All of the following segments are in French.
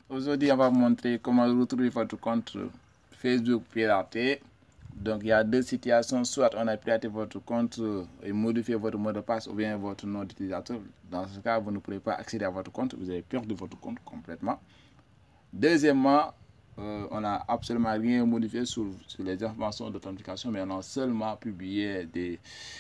Aujourd'hui, on va vous montrer comment retrouver votre compte Facebook piraté. Donc, il y a deux situations. Soit on a piraté votre compte et modifié votre mot de passe ou bien votre nom d'utilisateur. Dans ce cas, vous ne pourrez pas accéder à votre compte. Vous avez perdu votre compte complètement. Deuxièmement, on n'a absolument rien modifié sur les informations d'authentification, mais on a seulement publié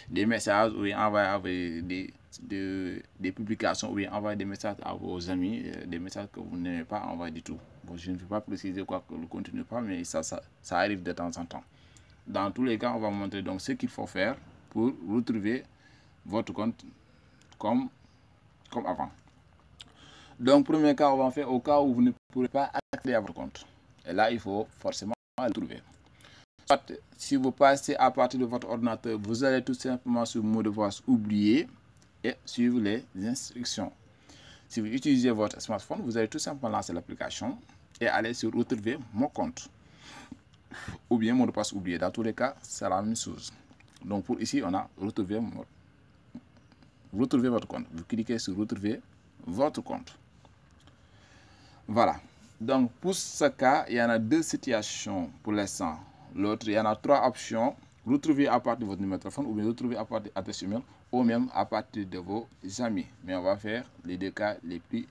des messages ou envoyé des publications ou envoyé des messages à vos amis, des messages que vous n'aimez pas envoyer du tout. Bon, je ne vais pas préciser quoi que le contenu pas, mais ça arrive de temps en temps. Dans tous les cas, on va montrer donc ce qu'il faut faire pour retrouver votre compte comme avant. Donc, premier cas, on va faire au cas où vous ne pourrez pas accéder à votre compte. Et là, il faut forcément le trouver. Soit, si vous passez à partir de votre ordinateur, vous allez tout simplement sur mot de passe oublié et suivre les instructions. Si vous utilisez votre smartphone, vous allez tout simplement lancer l'application et aller sur retrouver mon compte. Ou bien mot de passe oublié. Dans tous les cas, c'est la même chose. Donc, pour ici, on a retrouver votre compte. Vous cliquez sur retrouver votre compte. Voilà. Donc, pour ce cas, il y en a deux situations pour l'instant. L'autre, il y en a trois options. Retrouver à partir de votre numéro de téléphone ou bien retrouver à partir de l'adresse email ou même à partir de vos amis. Mais on va faire les deux cas les plus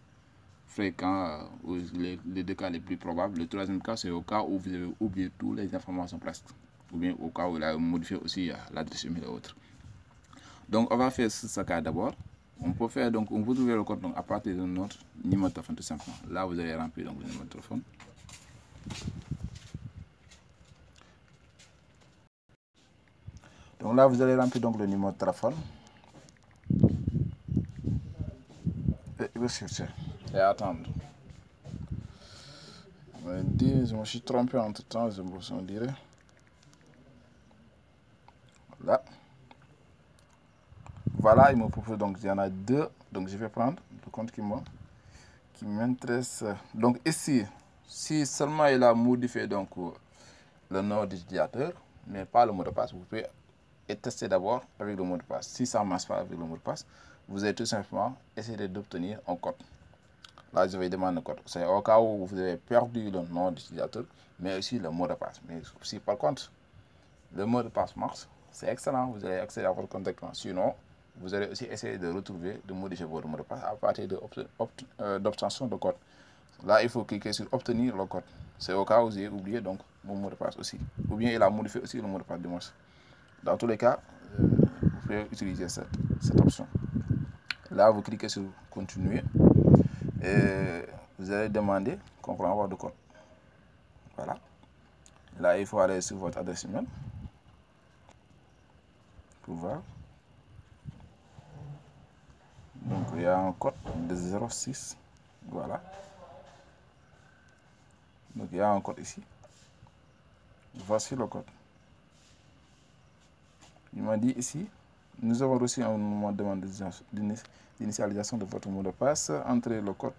fréquents ou les deux cas les plus probables. Le troisième cas, c'est au cas où vous avez oublié toutes les informations presque. Ou bien au cas où il a modifié aussi l'adresse email et autres. Donc, on va faire ce cas d'abord. On peut faire donc, on peut trouver le compte donc, à partir de notre numéro de téléphone tout simplement. Là, vous allez remplir donc, le numéro de téléphone. Donc là, vous allez remplir donc le numéro de téléphone. Et attendre. Je me suis trompé entre temps, on dirait. Là. Voilà, il me propose donc, il y en a deux. Donc je vais prendre le compte qui m'intéresse. Donc ici, si seulement il a modifié donc le nom d'utilisateur, mais pas le mot de passe, vous pouvez tester d'abord avec le mot de passe. Si ça ne marche pas avec le mot de passe, vous allez tout simplement essayer d'obtenir un code. Là, je vais demander le code. C'est au cas où vous avez perdu le nom d'utilisateur, mais aussi le mot de passe. Mais si par contre, le mot de passe marche, c'est excellent. Vous allez accéder à votre compte directement. Sinon, vous allez aussi essayer de retrouver, de modifier votre mot de passe à partir d'obtention de code. Là, il faut cliquer sur obtenir le code. C'est au cas où vous avez oublié donc mon mot de passe aussi. Ou bien il a modifié aussi le mot de passe de moi. Dans tous les cas, vous pouvez utiliser cette option. Là, vous cliquez sur continuer et vous allez demander qu'on peut avoir de code. Voilà. Là, il faut aller sur votre adresse email pour voir. Donc, il y a un code de 06. Voilà. Donc, il y a un code ici. Voici le code. Il m'a dit ici, nous avons reçu une demande d'initialisation de votre mot de passe. Entrez le code.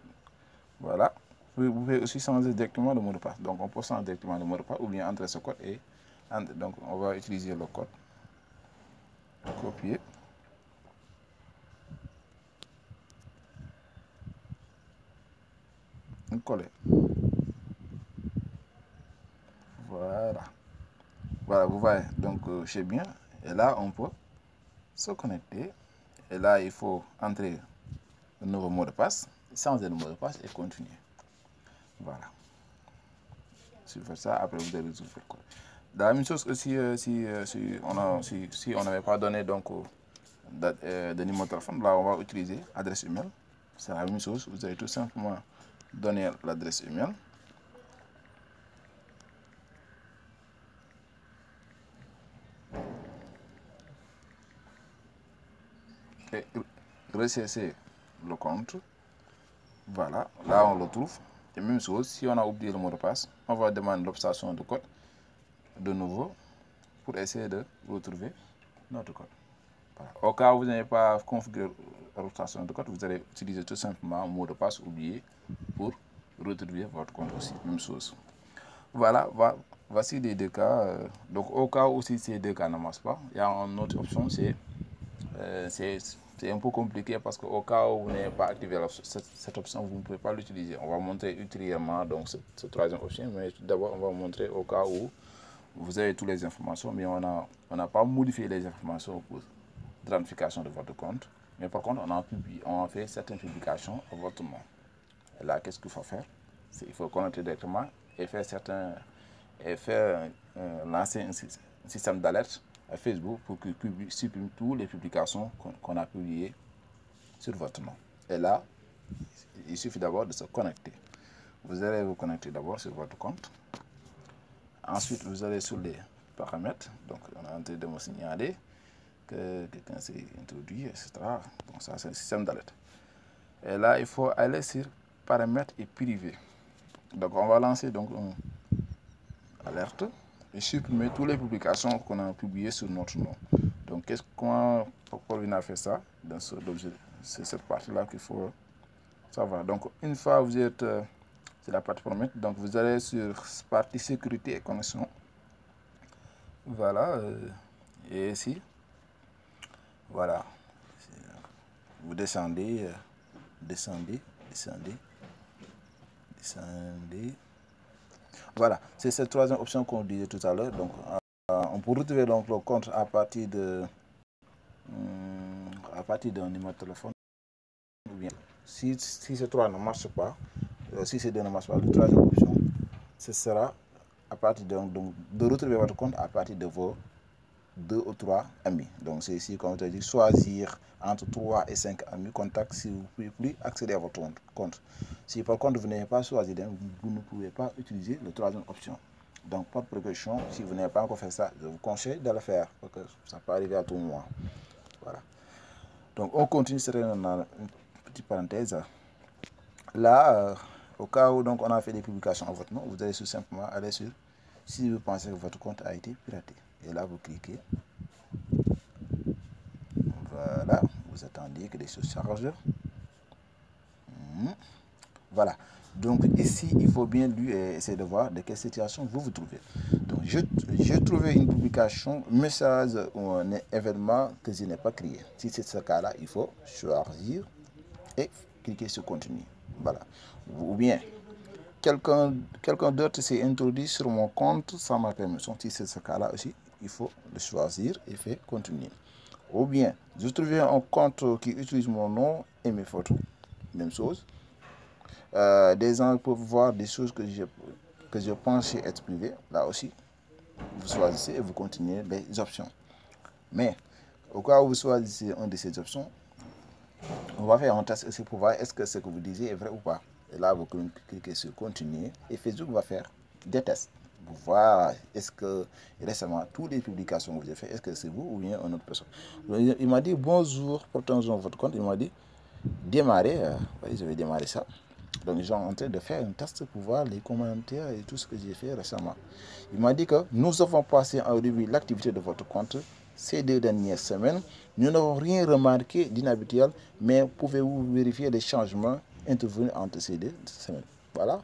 Voilà. Vous pouvez aussi changer directement le mot de passe. Donc, on peut changer directement le mot de passe ou bien entrer ce code et donc on va utiliser le code. Copier. Coller. Voilà. Voilà, vous voyez. Donc, c'est bien. Et là, on peut se connecter. Et là, il faut entrer le nouveau mot de passe, changer le mot de passe et continuer. Voilà. Si vous faites ça, après vous allez résoudre le code. La même chose aussi si on n'avait pas donné donc de numéro de téléphone, là on va utiliser l'adresse email. C'est la même chose, vous allez tout simplement donner l'adresse email. Et recesser le compte. Voilà, là on le trouve. Et même chose, si on a oublié le mot de passe, on va demander l'obtention de code de nouveau pour essayer de retrouver notre code. Voilà. Au cas où vous n'avez pas configuré l'obtention de code, vous allez utiliser tout simplement un mot de passe oublié pour retrouver votre compte aussi. Même chose. Voilà, voici les deux cas. Donc au cas où si ces deux cas ne marchent pas, il y a une autre option, c'est c'est un peu compliqué parce qu'au cas où vous n'avez pas activé cette option, vous ne pouvez pas l'utiliser. On va montrer ultérieurement donc cette troisième option, mais d'abord on va montrer au cas où vous avez toutes les informations, mais on n'a pas modifié les informations pour planification de votre compte. Mais par contre, on a fait certaines publications à votre nom. Et là, qu'est-ce qu'il faut faire? Il faut connecter directement et faire lancer un système d'alerte à Facebook pour qu'il supprime toutes les publications qu'on a publiées sur votre nom. Et là, il suffit d'abord de se connecter. Vous allez vous connecter d'abord sur votre compte. Ensuite, vous allez sur les paramètres. Donc, on est en train de me signaler que quelqu'un s'est introduit, etc. Donc, ça, c'est un système d'alerte. Et là, il faut aller sur paramètres et privé. Donc, on va lancer donc une alerte et supprimer toutes les publications qu'on a publiées sur notre nom. Donc, pourquoi on a fait ça? C'est cette partie-là qu'il faut savoir. Donc, une fois vous êtes sur la partie paramètres, donc vous allez sur partie sécurité et connexion. Voilà. Et ici, voilà. Vous descendez. Voilà, c'est cette troisième option qu'on disait tout à l'heure. Donc, on peut retrouver donc le compte à partir d'un numéro de téléphone. Ou bien, si ces trois ne marchent pas, si ces deux ne marchent pas, la troisième option, ce sera à partir de retrouver votre compte à partir de vos 2 ou 3 amis. Donc, c'est ici, comme je dis, choisir entre 3 et 5 amis contacts si vous ne pouvez plus accéder à votre compte. Si par contre vous n'avez pas choisi, vous ne pouvez pas utiliser la troisième option. Donc, pas de précaution, si vous n'avez pas encore fait ça, je vous conseille de le faire parce que ça peut arriver à tout moment. Voilà. Donc, on continue, c'est une petite parenthèse. Là, au cas où donc, on a fait des publications à votre nom, vous allez tout simplement aller sur si vous pensez que votre compte a été piraté. Et là, vous cliquez. Voilà, vous attendez que les choses chargent. Voilà. Donc ici, il faut bien lui essayer de voir de quelle situation vous vous trouvez. Donc j'ai trouvé une publication, message ou un événement que je n'ai pas créé. Si c'est ce cas-là, il faut choisir et cliquer sur continue. Voilà. Ou bien, quelqu'un d'autre s'est introduit sur mon compte sans ma permission. Si c'est ce cas-là aussi, il faut le choisir et faire continuer. Ou bien, je trouvais un compte qui utilise mon nom et mes photos. Même chose. Des gens peuvent voir des choses que je pensais être privées. Là aussi, vous choisissez et vous continuez les options. Mais, au cas où vous choisissez une de ces options, on va faire un test aussi pour voir est-ce que ce que vous disiez est vrai ou pas. Et là, vous cliquez sur continuer et Facebook va faire des tests pour voir est-ce que récemment toutes les publications que vous avez faites, est-ce que c'est vous ou bien une autre personne. Il m'a dit bonjour, portons votre compte. Il m'a dit démarrer. Je vais démarrer ça. Donc ils sont en train de faire un test pour voir les commentaires et tout ce que j'ai fait récemment. Il m'a dit que nous avons passé en revue l'activité de votre compte ces 2 dernières semaines. Nous n'avons rien remarqué d'inhabituel, mais pouvez-vous vérifier les changements intervenus entre ces 2 semaines? Voilà,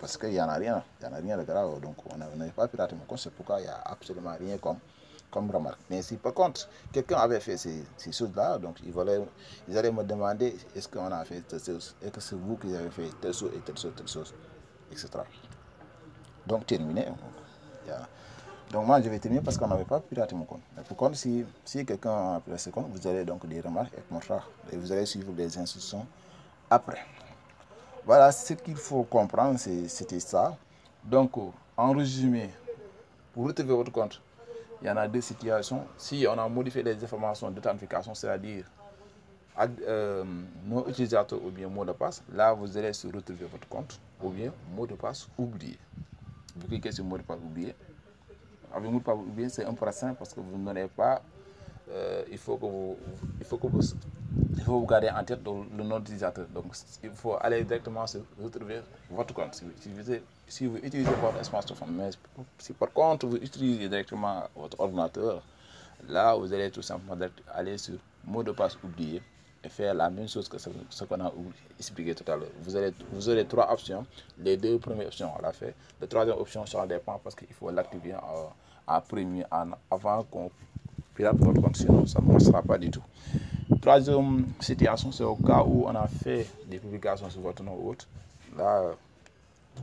parce qu'il n'y en a rien, de grave. Donc on n'avait pas piraté mon compte, c'est pourquoi il n'y a absolument rien comme remarque. Mais si par contre quelqu'un avait fait ces choses-là, donc ils allaient me demander est-ce qu'on a fait telle chose, est-ce que c'est vous qui avez fait telle chose et telle chose, etc. Donc terminé. Donc moi je vais terminer parce qu'on n'avait pas piraté mon compte. Mais par contre si quelqu'un a piraté ce compte, vous allez donc des remarques et vous allez suivre les instructions après. Voilà ce qu'il faut comprendre, c'était ça. Donc en résumé, pour retrouver votre compte, il y en a 2 situations. Si on a modifié les informations d'authentification, c'est-à-dire nom utilisateur ou bien mot de passe, là vous allez se retrouver votre compte ou bien mot de passe oublié. Vous cliquez sur mot de passe oublié. Avec mot de passe oublié, c'est un peu simple parce que vous n'aurez pas. Il faut que vous gardez en tête le nom d'utilisateur. Donc il faut aller directement se retrouver votre compte. Si vous utilisez votre smartphone, mais si par contre vous utilisez directement votre ordinateur, là vous allez tout simplement aller sur mot de passe oublié et faire la même chose que ce qu'on a expliqué tout à l'heure. Vous aurez 3 options. Les 2 premières options on l'a fait. La troisième option ça dépend parce qu'il faut l'activer en premier avant qu'on pirate votre compte, sinon ça ne marchera pas du tout. Troisième situation, c'est au cas où on a fait des publications sur votre nom ou autre. Là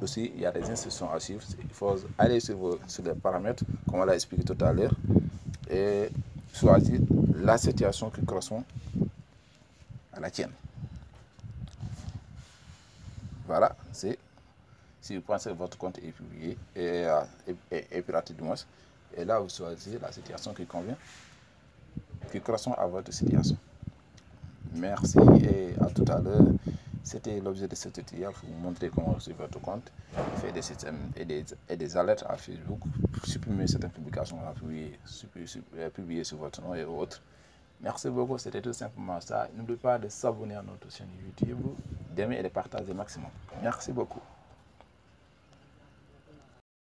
aussi, il y a des instructions à suivre. Il faut aller sur les paramètres, comme on l'a expliqué tout à l'heure, et choisir la situation qui correspond à la tienne. Voilà, c'est si vous pensez que votre compte est publié et piraté du moins. Et là, vous choisissez la situation qui convient, qui correspond à votre situation. Merci et à tout à l'heure. C'était l'objet de cette tutoriel pour vous montrer comment suivre votre compte, faire des systèmes et des alertes à Facebook, supprimer certaines publications à publier sur votre nom et autres. Merci beaucoup, c'était tout simplement ça. N'oubliez pas de s'abonner à notre chaîne YouTube, d'aimer et de partager maximum. Merci beaucoup.